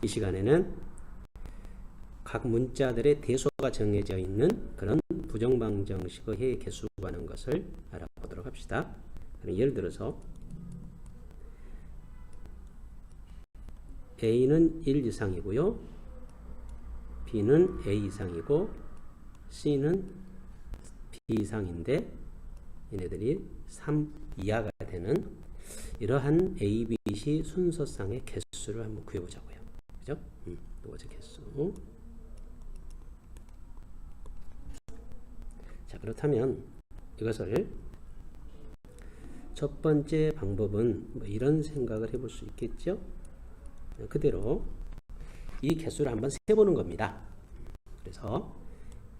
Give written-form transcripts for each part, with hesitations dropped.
이 시간에는 각 문자들의 대소가 정해져 있는 그런 부정방정식의 해의 개수 구하는 것을 알아보도록 합시다. 예를 들어서 A는 1 이상이고요. B는 A 이상이고 C는 B 이상인데 얘네들이 3 이하가 되는 이러한 A, B, C 순서상의 개수를 한번 구해보자고요. 그죠? 이거죠, 개수. 자, 그렇다면 이것을 첫 번째 방법은 뭐 이런 생각을 해볼 수 있겠죠? 그대로 이 개수를 한번 세보는 겁니다. 그래서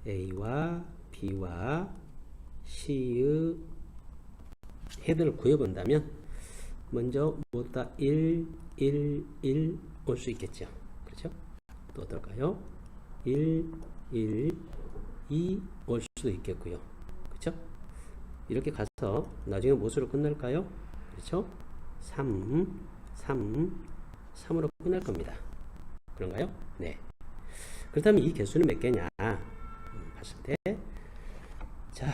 A와 B와 C의 해들을 구해본다면 먼저 모두 1, 1, 1 올 수 있겠죠. 그렇죠? 또 어떨까요? 1, 1, 2 올 수도 있겠고요. 그렇죠? 이렇게 가서 나중에 무엇으로 끝날까요? 그렇죠? 3, 3, 3으로 끝날 겁니다. 그런가요? 네. 그렇다면 이 개수는 몇 개냐? 봤을 때, 자,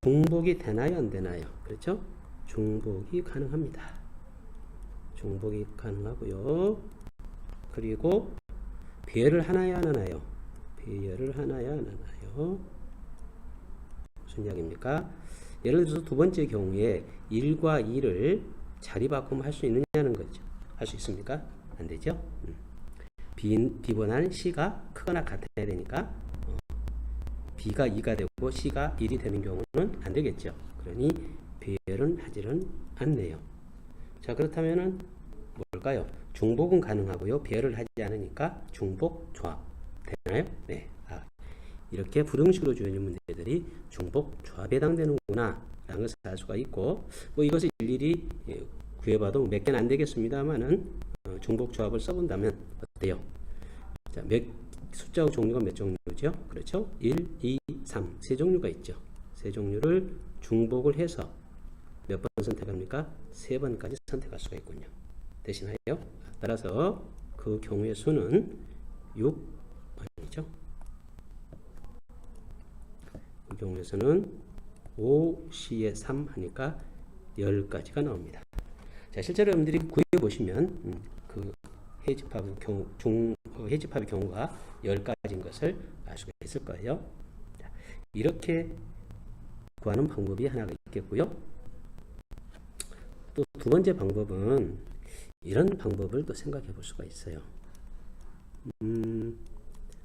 중복이 되나요? 안 되나요? 그렇죠? 중복이 가능합니다. 중복이 가능하고요. 그리고 배열을 하나야 안 하나요? 배열을 하나야 안 하나요? 무슨 이야기입니까? 예를 들어서 두 번째 경우에 1과 2를 자리 바꾸면 할 수 있느냐는 거죠. 할 수 있습니까? 안 되죠? B보다는 C가 크거나 같아야 되니까 B가 2가 되고 C가 1이 되는 경우는 안 되겠죠. 그러니 배열은 하지는 않네요. 자, 그렇다면은 뭘까요? 중복은 가능하고요. 배열을 하지 않으니까 중복 조합 되나요? 네. 이렇게 부등식으로 주어진 문제들이 중복 조합에 해당되는구나 라는 것을 알 수가 있고, 뭐 이것을 일일이 구해봐도 몇 개는 안 되겠습니다만은 중복 조합을 써본다면 어때요? 자, 숫자 종류가 몇 종류죠? 그렇죠? 1, 2, 3 세 종류가 있죠. 세 종류를 중복을 해서 몇 번 선택합니까? 3번까지 선택할 수가 있군요. 대신하여 따라서 그 경우의 수는 6번이죠. 이 경우에서는 5, C에 3 하니까 10가지가 나옵니다. 자, 실제로 여러분들이 구해보시면 그 해집합의 경우가 10가지인 것을 알 수가 있을 거예요. 자, 이렇게 구하는 방법이 하나가 있겠고요. 또 두 번째 방법은 이런 방법을 또 생각해 볼 수가 있어요.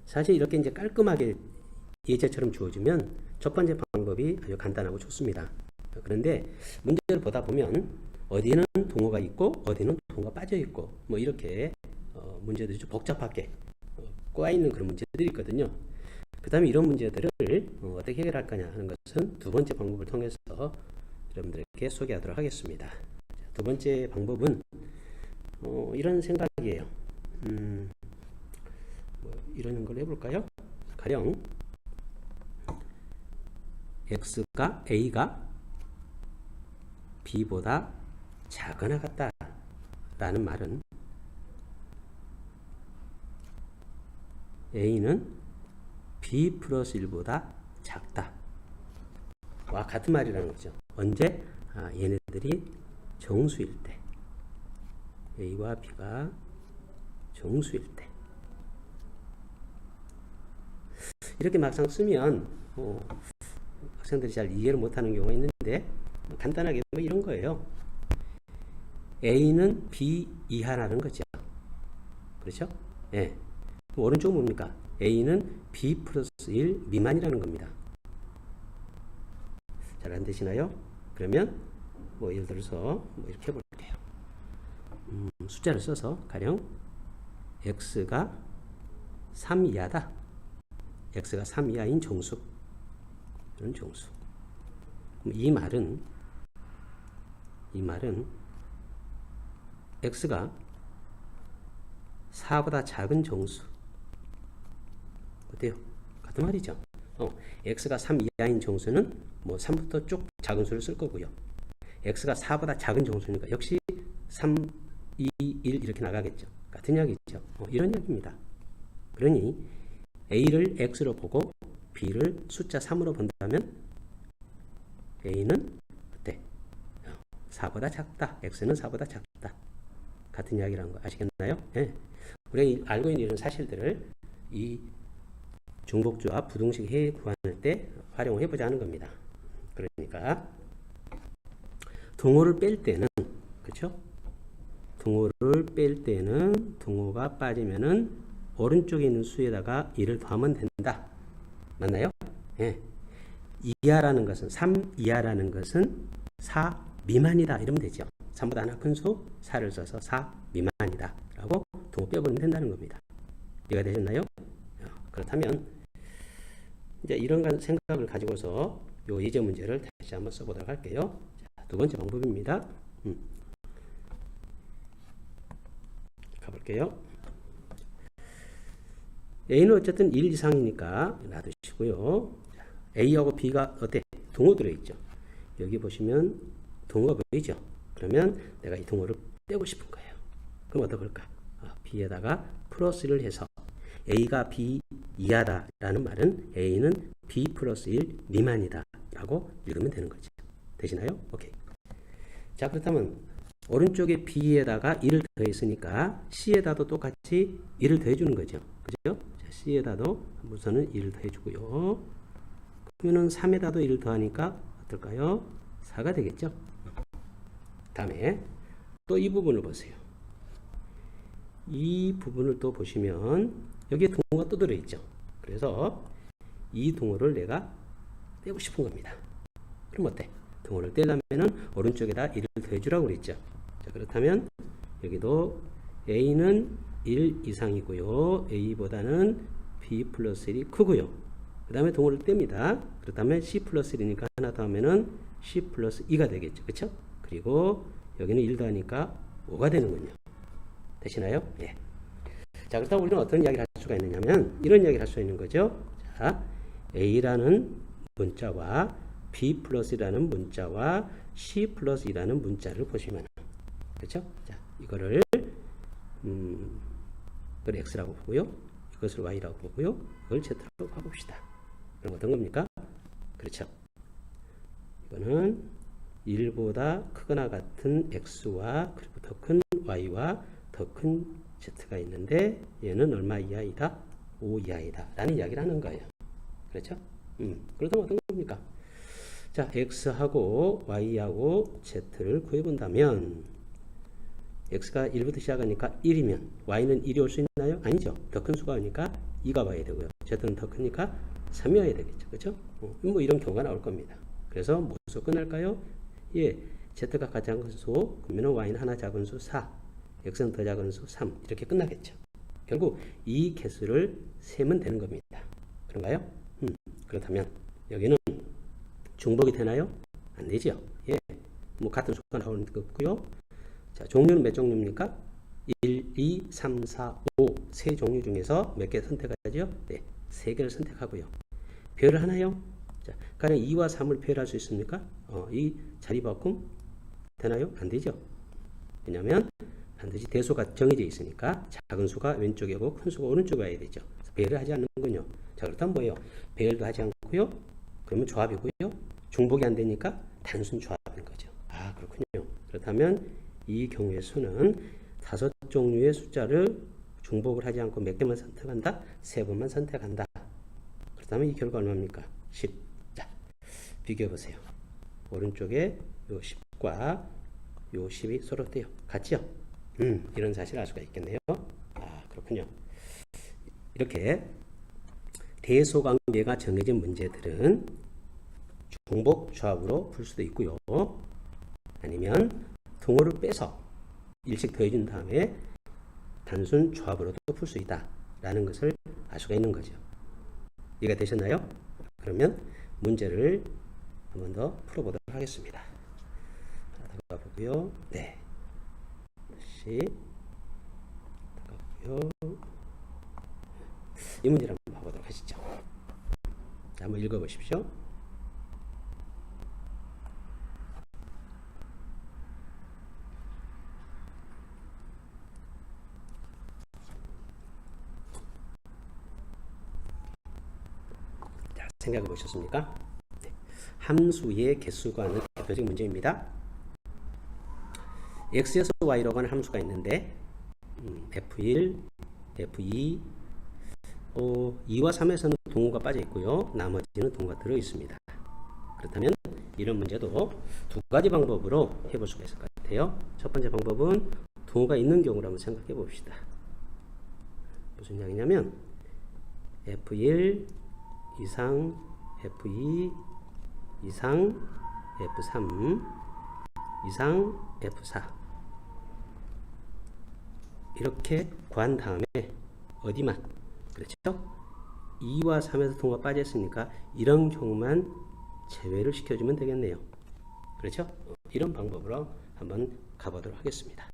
사실 이렇게 이제 깔끔하게 예제처럼 주어지면 첫 번째 방법이 아주 간단하고 좋습니다. 그런데 문제를 보다 보면 어디는 동어가 있고 어디는 동어가 빠져 있고 뭐 이렇게 문제들이 좀 복잡하게 꼬여 있는 그런 문제들이 있거든요. 그 다음에 이런 문제들을 어떻게 해결할 거냐 하는 것은 두 번째 방법을 통해서 여러분들에게 소개하도록 하겠습니다. 두 번째 방법은 이런 생각이에요. 뭐 이런 걸 해볼까요? 가령 A가 B보다 작거나 같다 라는 말은 A는 B 플러스 1보다 작다 와 같은 말이라는 거죠. 언제? 얘네들이 정수일 때, A와 B가 정수일 때. 이렇게 막상 쓰면 학생들이 잘 이해를 못하는 경우가 있는데 간단하게 뭐 이런 거예요. A는 B 이하라는 거죠. 그렇죠? 네. 오른쪽은 뭡니까? A는 B 플러스 1 미만이라는 겁니다. 잘 안 되시나요? 그러면 뭐 예를 들어서 뭐 이렇게 해볼게요. 숫자를 써서 가령 X가 3 이하다. X가 3 이하인 정수. 이런 정수. 이 말은 X가 4보다 작은 정수. 어때요? 같은 말이죠. X가 3 이하인 정수는 뭐 3부터 쭉 작은 수를 쓸 거고요. X가 4보다 작은 정수니까 역시 3, 2, 1 이렇게 나가겠죠. 같은 이야기죠. 되죠. 이런 얘기입니다. 그러니 A를 X로 보고 B를 숫자 3으로 본다면 A는 어때? 4보다 작다. X는 4보다 작다. 같은 이야기라는 거 아시겠나요? 네. 우리가 알고 있는 이런 사실들을 이 중복주와 부등식 해에 구할 때 활용을 해보자 하는 겁니다. 그러니까 동호를 뺄 때는, 그렇죠? 동호를 뺄 때는 동호가 빠지면은 오른쪽에 있는 수에다가 1을 더하면 된다. 맞나요? 예. 이하라는 것은 3 이하라는 것은 4 미만이다 이러면 되죠. 3보다 하나 큰 수 4를 써서 4 미만이다 라고 동호 빼버리면 된다는 겁니다. 이해가 되셨나요? 그렇다면 이제 이런 생각을 가지고서 요 예제 문제를 다시 한번 써보도록 할게요. 자, 두 번째 방법입니다. 가볼게요. A는 어쨌든 1 이상이니까 놔두시고요. A하고 B가 어때? 동호 들어있죠. 여기 보시면 동호가 보이죠. 그러면 내가 이 동호를 빼고 싶은 거예요. 그럼 어떡할까? B에다가 플러스를 해서 A가 B 이하다 라는 말은 A는 B 플러스 1 미만이다 라고 읽으면 되는 거죠. 되시나요? 오케이. 자, 그렇다면 오른쪽에 B에다가 1을 더했으니까 C에다도 똑같이 1을 더해주는 거죠. 그죠? 자, C에다도 우선은 1을 더해주고요. 그러면은 3에다도 1을 더하니까 어떨까요? 4가 되겠죠? 다음에 또 이 부분을 보세요. 이 부분을 또 보시면 여기에 동호가 또 들어있죠. 그래서 이 동호를 내가 빼고 싶은 겁니다. 그럼 어때? 동호를 떼려면은 오른쪽에다 1을 더해주라고 그랬죠. 자, 그렇다면 여기도 A는 1 이상이고요. A보다는 B 플러스 1이 크고요. 그 다음에 동호를 뗍니다. 그렇다면 C 플러스 1이니까 하나 더 하면은 C 플러스 2가 되겠죠. 그쵸? 그리고 여기는 1 더하니까 5가 되는군요. 되시나요? 예. 자, 그렇다면 우리는 어떤 이야기를 할 수가 있느냐면 이런 이야기를 할 수 있는 거죠. 자, A라는 문자와 B 플러스라는 문자와 C 플러스 2라는 문자를 보시면, 그렇죠? 자, 이거를 이걸 X라고 보고요. 이것을 Y라고 보고요. 이걸 Z라고 봐봅시다. 그럼 어떤 겁니까? 그렇죠. 이거는 1보다 크거나 같은 X와 그리고 더 큰 Y와 더 큰 Z가 있는데 얘는 얼마 이하이다? 5 이하이다 라는 이야기를 하는 거예요. 그렇죠? 그렇다면 어떤 겁니까? 자, X하고 Y하고 Z를 구해본다면 X가 1부터 시작하니까 1이면 Y는 1이 올 수 있나요? 아니죠. 더 큰 수가 오니까 2가 와야 되고요. Z는 더 크니까 3이 와야 되겠죠. 그렇죠? 뭐 이런 경우가 나올 겁니다. 그래서 무엇으로 끝날까요? 예, Z가 가장 큰 수, 그러면 Y는 하나 작은 수 4, X는 더 작은 수 3 이렇게 끝나겠죠. 결국 이 개수를 세면 되는 겁니다. 그런가요? 그렇다면 여기는 중복이 되나요? 안 되죠. 예, 뭐 같은 수가 나오는 거 없고요. 자, 종류는 몇 종류입니까? 1, 2, 3, 4, 5 세 종류 중에서 몇 개 선택하죠? 네, 3개를 선택하고요. 배열을 하나요? 자, 가령 2와 3을 배열할 수 있습니까? 이 자리 바꿈 되나요? 안 되죠. 왜냐하면 반드시 대수가 정해져 있으니까 작은 수가 왼쪽이고 큰 수가 오른쪽에 와야 되죠. 배열을 하지 않는군요. 자, 그렇다면 뭐예요? 배열도 하지 않고요. 그러면 조합이고요. 중복이 안 되니까 단순 조합인 거죠. 아, 그렇군요. 그렇다면 이 경우의 수는 5종류의 숫자를 중복을 하지 않고 몇 개만 선택한다? 3번만 선택한다. 그렇다면 이 결과 얼마입니까? 10. 자, 비교해 보세요. 오른쪽에 요 10과 요 10이 서로 어때요? 같죠? 이런 사실을 알 수가 있겠네요. 아, 그렇군요. 이렇게 대소관계가 정해진 문제들은 중복 조합으로 풀 수도 있고요. 아니면 동호를 빼서 일씩 더해준 다음에 단순 조합으로도 풀 수 있다 라는 것을 알 수가 있는 거죠. 이해가 되셨나요? 그러면 문제를 한 번 더 풀어보도록 하겠습니다. 들어가 보고요. 네. 다시 들어가고요. 이 문제를 한번 봐보도록 하시죠. 자, 한번 읽어보십시오. 생각해 보셨습니까? 네. 함수의 개수 구하는 대표적인 문제입니다. x에서 y로 가는 함수가 있는데 f1, f2, 2와 3에서는 동호가 빠져 있고요. 나머지는 동호가 들어 있습니다. 그렇다면 이런 문제도 두 가지 방법으로 해볼 수가 있을 것 같아요. 첫 번째 방법은 동호가 있는 경우를 한번 생각해 봅시다. 무슨 이야기냐면 f1 이상 f2 이상 f3 이상 f4 이렇게 구한 다음에 어디만, 그렇죠? 2와 3에서 동호가 빠졌으니까 이런 경우만 제외를 시켜주면 되겠네요. 그렇죠? 이런 방법으로 한번 가보도록 하겠습니다.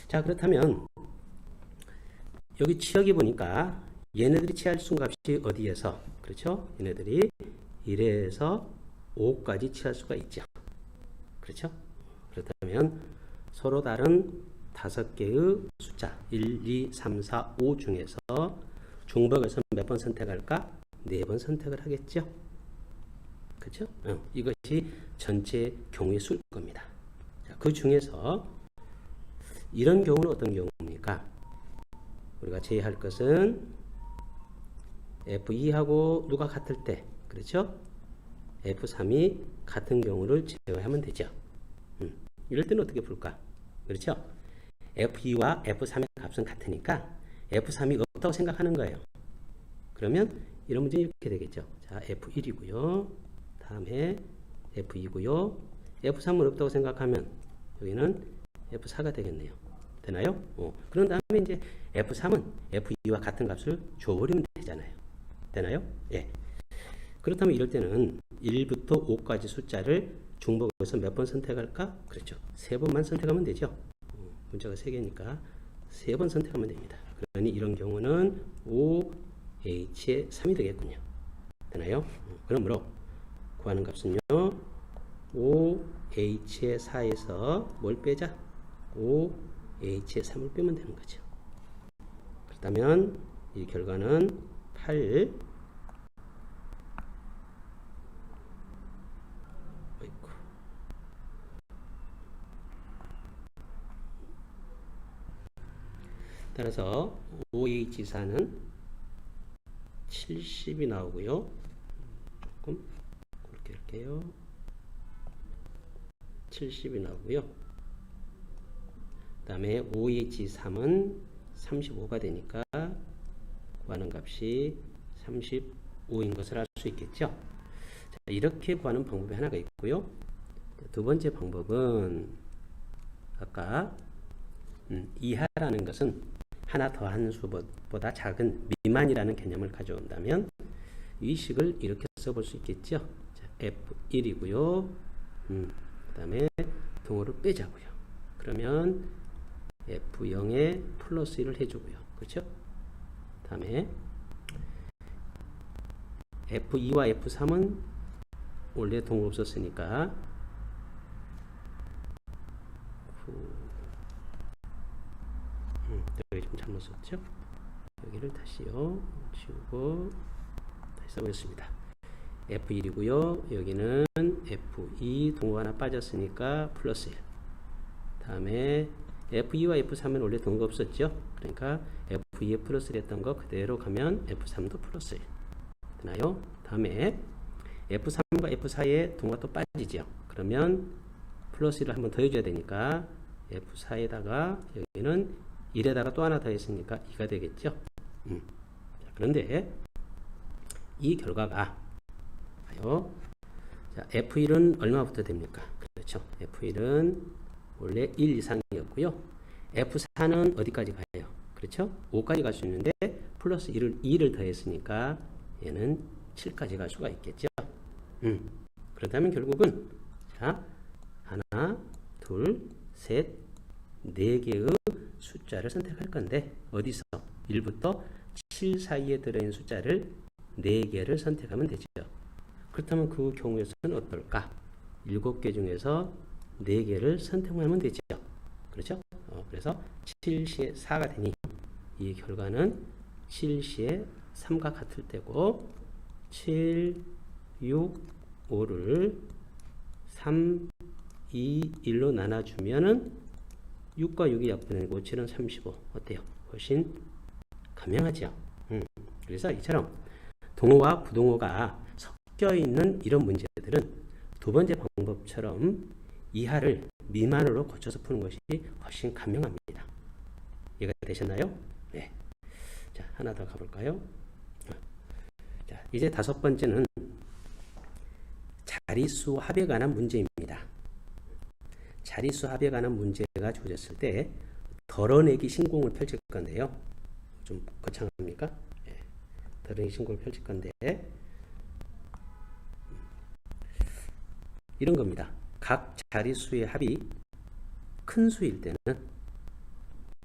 자, 그렇다면 여기 치역이 보니까 얘네들이 취할 순값이 어디에서, 그렇죠? 얘네들이 1에서 5까지 취할 수가 있죠. 그렇죠? 그렇다면 서로 다른 5개의 숫자 1, 2, 3, 4, 5 중에서 중복에서 몇 번 선택할까? 4번 선택을 하겠죠. 그렇죠? 이것이 전체 경우의 수일 겁니다. 자, 그 중에서 이런 경우는 어떤 경우입니까? 우리가 제외할 것은 F2하고 누가 같을 때, 그렇죠? F3이 같은 경우를 제외하면 되죠. 이럴 때는 어떻게 풀까? 그렇죠? F2와 F3의 값은 같으니까 F3이 없다고 생각하는 거예요. 그러면 이런 문제는 이렇게 되겠죠. 자, F1이고요. 다음에 F2고요. F3은 없다고 생각하면 여기는 F4가 되겠네요. 되나요? 그런 다음에 이제 F3은 F2와 같은 값을 줘버리면 되잖아요. 되나요? 예. 그렇다면 이럴 때는 1부터 5까지 숫자를 중복해서 몇 번 선택할까? 그렇죠. 3번만 선택하면 되죠. 문자가 3개니까 3번 선택하면 됩니다. 그러니 이런 경우는 5H의 3이 되겠군요. 되나요? 그러므로 구하는 값은요. 5H의 4에서 뭘 빼자? 5H의 3을 빼면 되는 거죠. 그렇다면 이 결과는 8 따라서 OH4는 70이 나오고요. 조금 굵게 할게요. 70이 나오고요. 그 다음에 OH3은 35가 되니까 구하는 값이 35인 것을 알 수 있겠죠. 자, 이렇게 구하는 방법이 하나가 있고요. 두 번째 방법은 아까 이하라는 것은 하나 더한 수보다 작은 미만이라는 개념을 가져온다면 이 식을 이렇게 써볼 수 있겠죠. 자, F1이고요. 그 다음에 동호를 빼자고요. 그러면 F0에 플러스 1을 해주고요. 그렇죠? 다음에 F2와 F3은 원래 동호 없었으니까 여기 좀 잘못 썼죠? 여기를 다시요 지우고 다시 써보겠습니다. F1이고요. 여기는 F2 동호 하나 빠졌으니까 플러스 1. 다음에 F2와 F3은 원래 동호가 없었죠? 그러니까 F2에 플러스 1 했던 거 그대로 가면 F3도 플러스 1. 되나요? 다음에 F3과 F4에 동호가 또 빠지죠? 그러면 플러스 1을 한번 더 해줘야 되니까 F4에다가 여기는 1에다가 또 하나 더 했으니까 2가 되겠죠. 자, 그런데 이 결과가 봐요. 자, F1은 얼마부터 됩니까? 그렇죠. F1은 원래 1 이상이었고요. F4는 어디까지 가요? 그렇죠. 5까지 갈 수 있는데 플러스 2를 더했으니까 얘는 7까지 갈 수가 있겠죠. 그렇다면 결국은 자, 하나, 둘, 셋, 4개의 숫자를 선택할 건데 어디서 1부터 7 사이에 들어있는 숫자를 4개를 선택하면 되죠. 그렇다면 그 경우에서는 어떨까? 7개 중에서 4개를 선택하면 되죠. 그렇죠? 그래서 7시에 4가 되니 이 결과는 7시에 3과 같을 때고 7, 6, 5를 3, 2, 1로 나눠주면은 6과 6이 약분되고 7은 35. 어때요? 훨씬 간명하죠. 그래서 이처럼 동호와 부동호가 섞여 있는 이런 문제들은 두 번째 방법처럼 이하를 미만으로 고쳐서 푸는 것이 훨씬 간명합니다. 이해가 되셨나요? 네. 자, 하나 더 가볼까요? 자, 이제 다섯 번째는 자릿수 합에 관한 문제입니다. 자릿수 합에 관한 문제가 주어졌을 때 덜어내기 신공을 펼칠 건데요. 좀 거창합니까? 네. 덜어내기 신공을 펼칠 건데 이런 겁니다. 각 자릿수의 합이 큰 수일 때는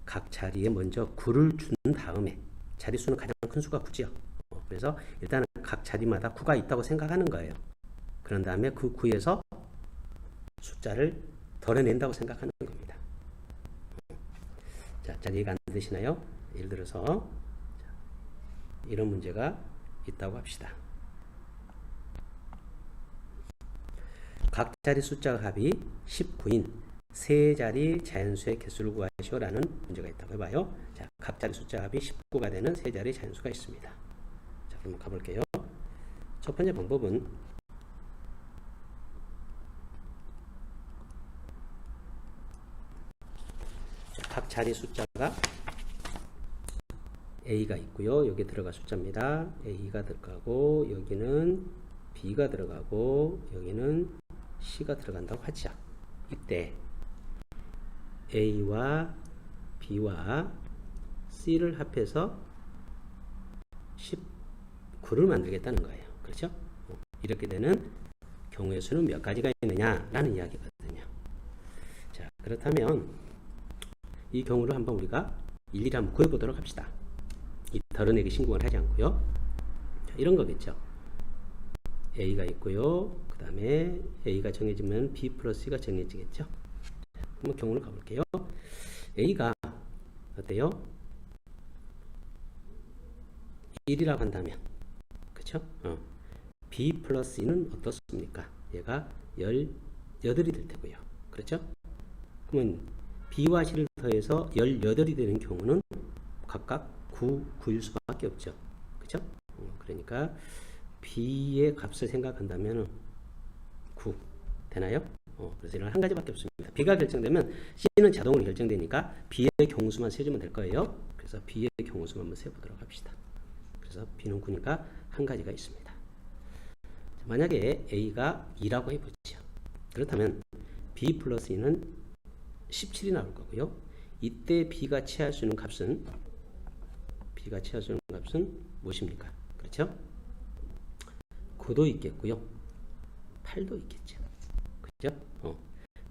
각 자리에 먼저 9를 준 다음에 자릿수는 가장 큰 수가 9지요. 그래서 일단은 각 자리마다 9가 있다고 생각하는 거예요. 그런 다음에 그 9에서 숫자를 덜어낸다고 생각하는 겁니다. 자, 이해가 안 되시나요? 예를 들어서 이런 문제가 있다고 합시다. 각 자리 숫자 합이 19인 세 자리 자연수의 개수를 구하시오라는 문제가 있다고 해봐요. 자, 각 자리 숫자 합이 19가 되는 세 자리 자연수가 있습니다. 자, 그럼 가볼게요. 첫 번째 방법은 각 자리 숫자가 A가 있고요. 여기 들어갈 숫자입니다. A가 들어가고 여기는 B가 들어가고 여기는 C가 들어간다고 하죠. 이때 A와 B와 C를 합해서 19를 만들겠다는 거예요. 그렇죠? 이렇게 되는 경우의 수는 몇 가지가 있느냐라는 이야기거든요. 자, 그렇다면 이 경우를 한번 우리가 일일이 한번 구해보도록 합시다. 이 덜어내기 신공을 하지 않고요. 자, 이런 거겠죠. A가 있고요. 그 다음에 A가 정해지면 B 플러스 C가 정해지겠죠. 자, 한번 경우를 가볼게요. A가 어때요? 1이라고 한다면 그쵸? B 플러스 C는 어떻습니까? 얘가 18이 될 테고요. 그렇죠? 그러면 B와 C를 더해서 18이 되는 경우는 각각 9, 9일 수밖에 없죠. 그쵸? 그러니까 B의 값을 생각한다면 9 되나요? 그래서 이런 한 가지밖에 없습니다. B가 결정되면 C는 자동으로 결정되니까 B의 경우수만 세주면 될 거예요. 그래서 B의 경우수만 한번 세보도록 합시다. 그래서 B는 9니까 한 가지가 있습니다. 만약에 A가 2라고 해보죠. 그렇다면 B 플러스 E는 17이 나올 거고요. 이때 B가 취할 수 있는 값은 무엇입니까? 그렇죠? 9도 있겠고요. 8도 있겠죠. 그죠?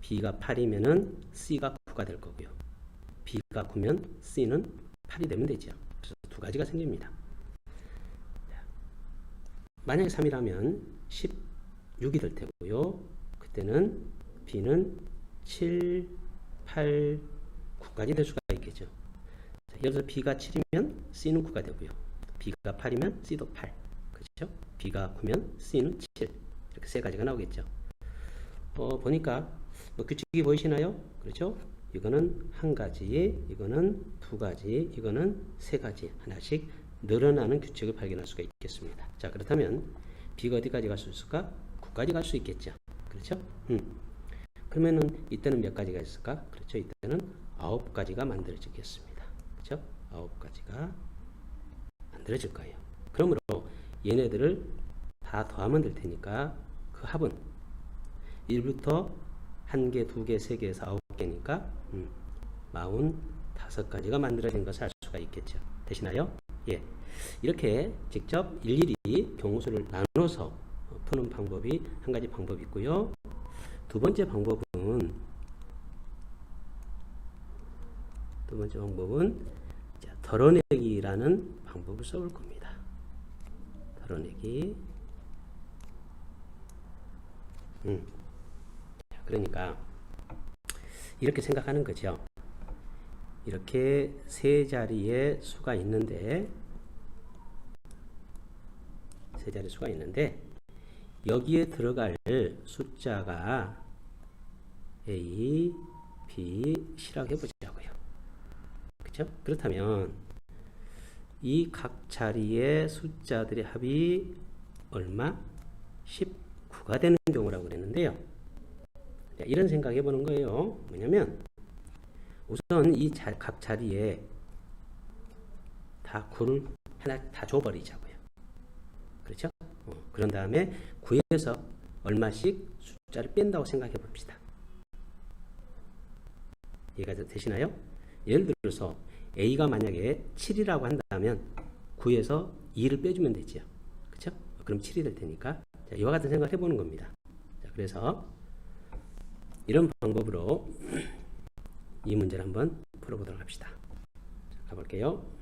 B가 8이면은 C가 9가 될 거고요. B가 9면 C는 8이 되면 되죠. 그래서 두 가지가 생깁니다. 만약에 3이라면 16이 될 테고요. 그때는 B는 7, 8, 9까지 될 수가 있겠죠. 자, 여기서 B가 7이면 C는 9가 되고요. B가 8이면 C도 8. 그렇죠? B가 9면 C는 7. 이렇게 세 가지가 나오겠죠. 보니까 규칙이 보이시나요? 그렇죠? 이거는 한 가지, 이거는 두 가지, 이거는 세 가지 하나씩 늘어나는 규칙을 발견할 수가 있겠습니다. 자, 그렇다면 B가 어디까지 갈 수 있을까? 9까지 갈 수 있겠죠. 그렇죠? 그러면은 이때는 몇 가지가 있을까? 그렇죠. 이때는 9가지가 만들어지겠습니다. 그렇죠? 9가지가 만들어질 거예요. 그러므로 얘네들을 다 더하면 될 테니까 그 합은 1부터 1개, 2개, 3개에서 9개니까 45가지가 만들어진 것을 알 수가 있겠죠. 되시나요? 예. 이렇게 직접 일일이 경우수를 나눠서 푸는 방법이 한 가지 방법이 있고요. 두 번째 방법은 덜어내기라는 방법을 써볼 겁니다. 덜어내기. 그러니까 이렇게 생각하는 거죠. 이렇게 세 자리의 수가 있는데 세 자릿수가 있는데 여기에 들어갈 숫자가 A, B, C라고 해보자고요. 그렇죠? 그렇다면 이 각 자리의 숫자들의 합이 얼마? 19가 되는 경우라고 그랬는데요. 자, 이런 생각 해보는 거예요. 뭐냐면 우선 이 각 자리에 다 9를 하나 다 줘버리자고요. 그렇죠? 그런 다음에 9에서 얼마씩 숫자를 뺀다고 생각해 봅시다. 이해가 되시나요? 예를 들어서 A가 만약에 7이라고 한다면 9에서 2를 빼주면 되죠. 그렇죠? 그럼 7이 될 테니까 자, 이와 같은 생각을 해보는 겁니다. 자, 그래서 이런 방법으로 이 문제를 한번 풀어보도록 합시다. 자, 가볼게요.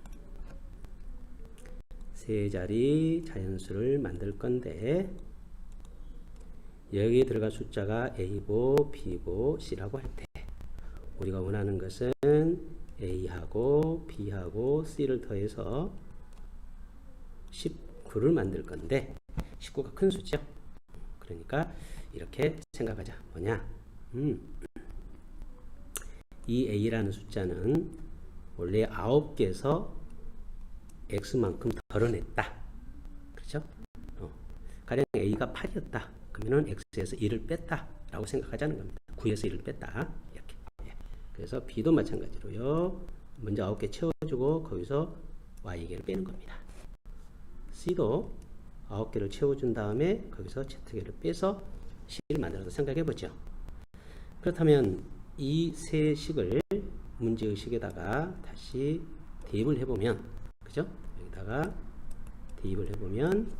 세 자리 자연수를 만들 건데 여기에 들어갈 숫자가 A고 B고 C라고 할 때 우리가 원하는 것은 A하고 B하고 C를 더해서 19를 만들 건데 19가 큰 수죠. 그러니까 이렇게 생각하자. 뭐냐? 이 A라는 숫자는 원래 9개에서 X만큼 덜어냈다. 그렇죠? 가령 A가 8이었다. 그러면 X에서 1을 뺐다. 라고 생각하자는 겁니다. 9에서 1을 뺐다. 이렇게. 그래서 B도 마찬가지로요. 먼저 9개 채워주고 거기서 Y개를 빼는 겁니다. C도 9개를 채워준 다음에 거기서 Z개를 빼서 C를 만들어서 생각해보죠. 그렇다면 이 세 식을 문제의식에다가 다시 대입을 해보면 그죠? 여기다가 대입을 해보면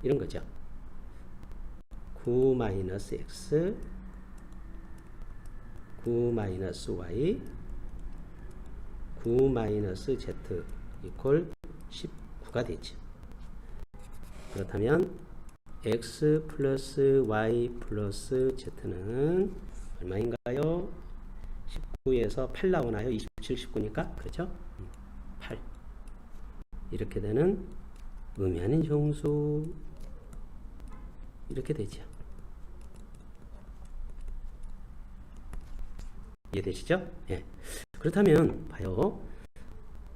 이런 거죠. 9-x 9-y 9-z 이퀄 19가 되죠. 그렇다면 x 플러스 y 플러스 z는 얼마인가요? 19에서 8 나오나요? 27, 19니까 그렇죠? 8 이렇게 되는 의미하는 정수 이렇게 되죠. 이해되시죠? 예. 그렇다면 봐요.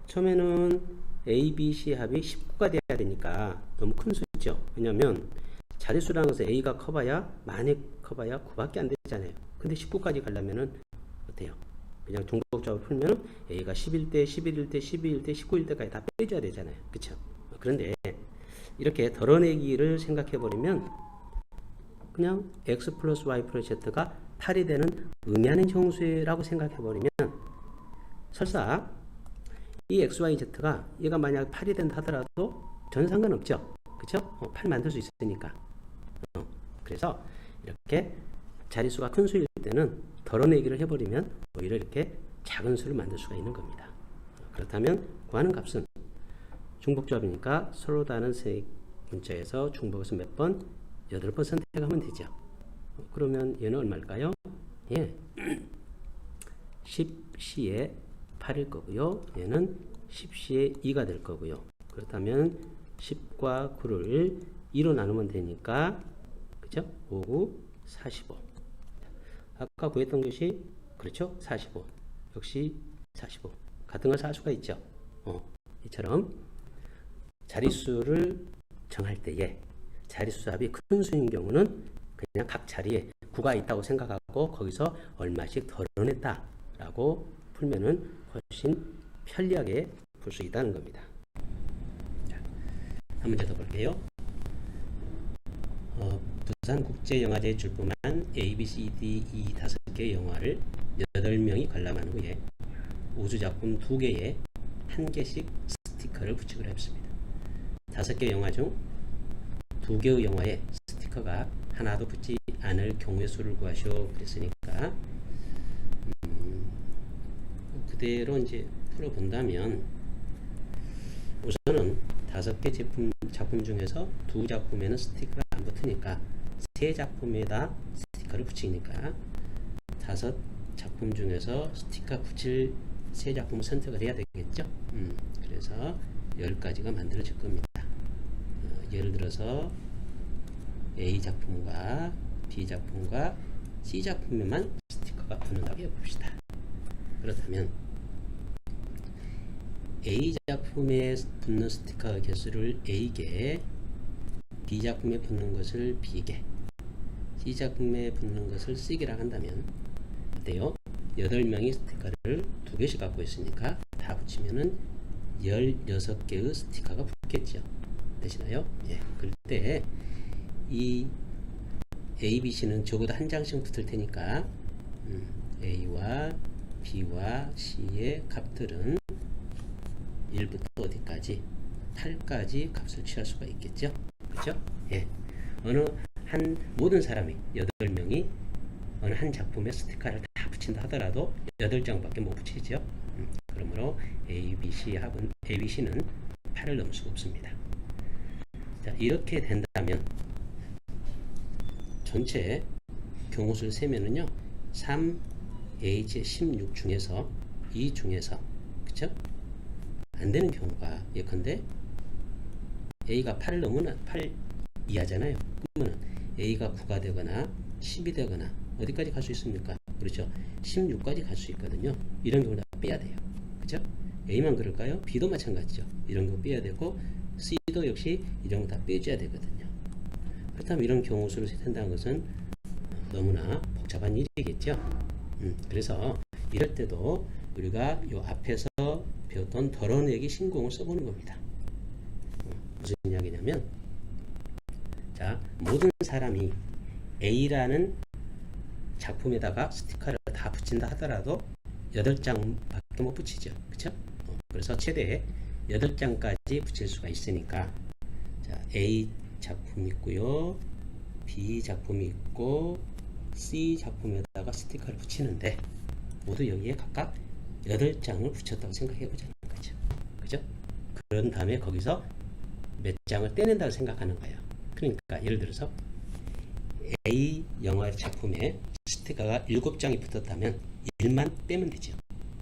처음에는 A, B, C 합이 19가 돼야 되니까 너무 큰 수죠. 왜냐하면 자릿수라는 것은 A가 커봐야 많이 커봐야 9밖에 안 되잖아요. 근데 19까지 가려면은 어때요? 그냥 중복적으로 풀면 A가 10일 때, 11일 때, 12일 때, 19일 때까지 다 빼줘야 되잖아요. 그쵸? 그런데 이렇게 덜어내기를 생각해 버리면 그냥 X 플러스 Y 플러스 Z가 8이 되는 의미하는 정수라고 생각해 버리면 설사 이 X, Y, Z가 얘가 만약 8이 된다 하더라도 전혀 상관없죠. 그쵸? 8 만들 수 있으니까. 그래서 이렇게 자릿수가 큰 수일 때는 덜어내기를 해버리면 오히려 이렇게 작은 수를 만들 수가 있는 겁니다. 그렇다면 구하는 값은 중복조합이니까 서로 다른 세 문자에서 중복에서 몇 번? 8번 선택하면 되죠. 그러면 얘는 얼마일까요? 예, 10C에 8일 거고요. 얘는 10C에 2가 될 거고요. 그렇다면 10과 9를 2로 나누면 되니까 그죠? 5, 9, 45. 아까 구했던 것이 그렇죠? 45. 역시 45. 같은 걸 살 수가 있죠. 이처럼 자릿수를 정할 때에 자릿수 합이 큰 수인 경우는 그냥 각 자리에 9가 있다고 생각하고 거기서 얼마씩 덜어냈다 라고 풀면은 훨씬 편리하게 풀 수 있다는 겁니다. 자, 한 문제 더 볼게요. 부산국제영화제에 출품한 A, B, C, D, E 5개 영화를 8명이 관람한 후에 우수작품 2개에 1개씩 스티커를 붙이기로 했습니다. 5개 영화 중 2개의 영화에 스티커가 하나도 붙지 않을 경우의 수를 구하시오. 그랬으니까 그대로 이제 풀어본다면 우선은 5개 작품 중에서 2작품에는 스티커가 안 붙으니까 3작품에다 스티커를 붙이니까 5작품 중에서 스티커 붙일 3작품을 선택을 해야 되겠죠. 그래서 10가지가 만들어질 겁니다. 예를 들어서 A 작품과 B 작품과 C 작품에만 스티커가 붙는다고 해봅시다. 그렇다면 A 작품에 붙는 스티커 개수를 A개, B 작품에 붙는 것을 B개, C 작품에 붙는 것을 C개라고 한다면 어때요? 8명이 스티커를 2개씩 갖고 있으니까 다 붙이면은 16개의 스티커가 붙겠죠. 되시나요? 예. 그럴 때 이 A, B, C는 적어도 한 장씩 붙을 테니까 A와 B와 C의 값들은 1부터 어디까지? 8까지 값을 취할 수가 있겠죠. 그렇죠? 예. 모든 사람이 8명이 어느 한 작품에 스티커를 다 붙인다 하더라도 8장밖에 못 붙이죠. 그러므로 A, B, C 합은 A, B, C는 8을 넘을 수가 없습니다. 자, 이렇게 된다면 전체 경우수를 세면은요 3H16 중에서 이 중에서 그쵸? 안 되는 경우가 예컨대 A가 8을 넘으면 8 이하잖아요. 그러면 A가 9가 되거나 10이 되거나 어디까지 갈 수 있습니까? 그렇죠. 16까지 갈 수 있거든요. 이런 경우는 다 빼야 돼요. 그죠? A만 그럴까요? B도 마찬가지죠. 이런 거 빼야 되고 C도 역시 이 정도 다 빼줘야 되거든요. 그렇다면 이런 경우수를 세준다는 것은 너무나 복잡한 일이겠죠. 그래서 이럴 때도 우리가 요 앞에서 배웠던 덜어내기 신공을 써보는 겁니다. 무슨 이야기냐면 자, 모든 사람이 A라는 작품에다가 스티커를 다 붙인다 하더라도 8장밖에 못 붙이죠. 그쵸? 그래서 최대 8장까지 붙일 수가 있으니까 자, A 작품이 있고요. B 작품이 있고 C 작품에다가 스티커를 붙이는데 모두 여기에 각각 8장을 붙였다고 생각해 보자는 거죠. 그죠? 그런 다음에 거기서 몇 장을 떼낸다고 생각하는 거예요. 그러니까 예를 들어서 A 영화 작품에 스티커가 7장이 붙었다면 1만 빼면 되죠.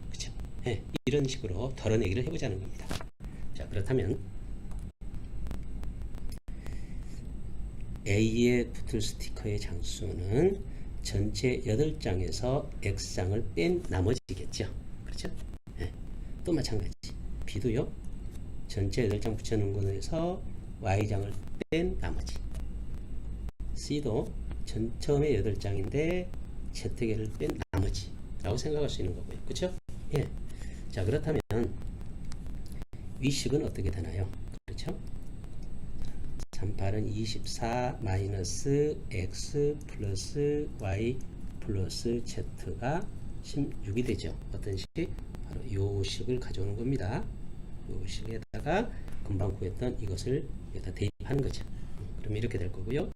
그쵸? 네, 이런 식으로 덜어내기를 해보자는 겁니다. 자, 그렇다면 A에 붙을 스티커의 장수는 전체 8장에서 X장을 뺀 나머지겠죠. 그렇죠? 네. 또 마찬가지. B도요. 전체 8장 붙여놓은 거에서 Y장을 뺀 나머지. C도 처음에 8장인데 Z개를 뺀 나머지 라고 생각할 수 있는 거고요. 그렇죠? 예. 자, 그렇다면 위식은 어떻게 되나요? 그렇죠? 38은 24 마이너스 x 플러스 y 플러스 z가 16이 되죠. 어떤 식? 바로 요 식을 가져오는 겁니다. 요 식에다가 금방 구했던 이것을 여기다 대입하는 거죠. 그럼 이렇게 될 거고요.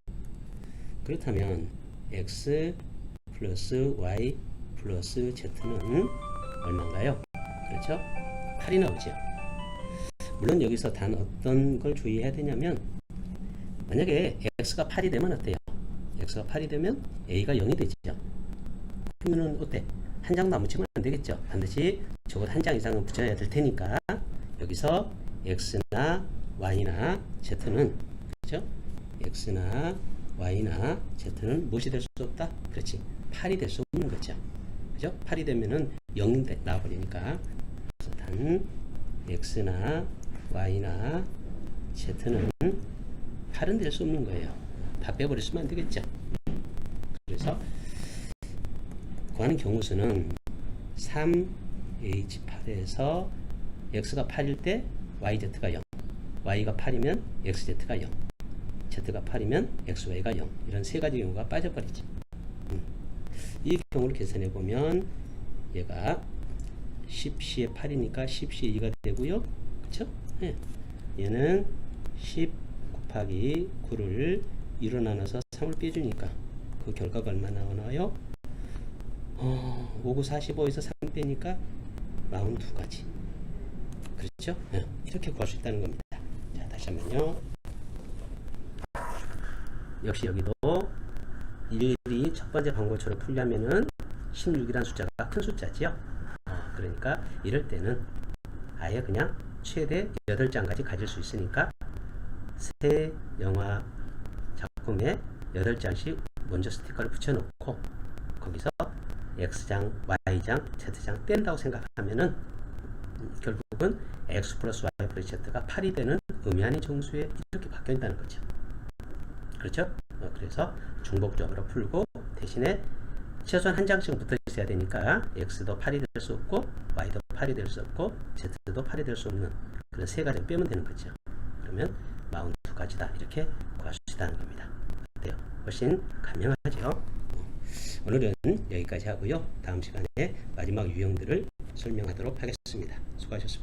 그렇다면 x 플러스 y 플러스 z는 얼마인가요? 그렇죠? 8이 나오죠. 물론 여기서 단 어떤 걸 주의해야 되냐면 만약에 x가 8이 되면 어때요? x가 8이 되면 a가 0이 되죠. 그러면 어때? 한 장도 안 붙이면 안 되겠죠. 반드시 적어도 한 장 이상은 붙여야 될 테니까 여기서 x나 y나 z는 그렇죠? x나 y나 z는 무엇이 될 수 없다? 그렇지. 8이 될 수 없는 거죠. 그죠? 8이 되면은 0이 나와버리니까 그래서 단 x나 y나 z는 8은 될 수 없는 거예요. 다 빼버렸으면 안 되겠죠. 그래서 구하는 경우수는 3H8에서 x가 8일 때 yz가 0, y가 8이면 xz가 0, z가 8이면 xy가 0 이런 세 가지 경우가 빠져버리죠. 이 경우를 계산해 보면 얘가 10C에 8이니까 10C 2가 되고요. 그쵸? 네. 얘는 10 곱하기 9를 2로 나눠서 3을 빼주니까 그 결과가 얼마 나오나요? 5, 9, 45에서 3 빼니까 42가지. 그렇죠? 네. 이렇게 구할 수 있다는 겁니다. 자, 다시 한번요. 역시 여기도 일일이 첫 번째 방법처럼 풀려면은 16이라는 숫자가 큰 숫자지요. 그러니까 이럴 때는 아예 그냥 최대 8장까지 가질 수 있으니까 새 영화 작품에 8장씩 먼저 스티커를 붙여놓고 거기서 X장, Y장, Z장 뗀다고 생각하면은 결국은 X 플러스 Y 플러스 Z가 8이 되는 의미 아닌 정수에 이렇게 바뀐다는 거죠. 그렇죠? 그래서 중복적으로 풀고 대신에 최소한 한 장씩은 붙어 있어야 되니까 X도 8이 될 수 없고 Y도 8이 될 수 없고 Z도 8이 될 수 없는 그런 세 가지를 빼면 되는 거죠. 그러면 42가지다 이렇게 구할 수 있다는 겁니다. 어때요? 훨씬 간명하죠? 오늘은 여기까지 하고요. 다음 시간에 마지막 유형들을 설명하도록 하겠습니다. 수고하셨습니다.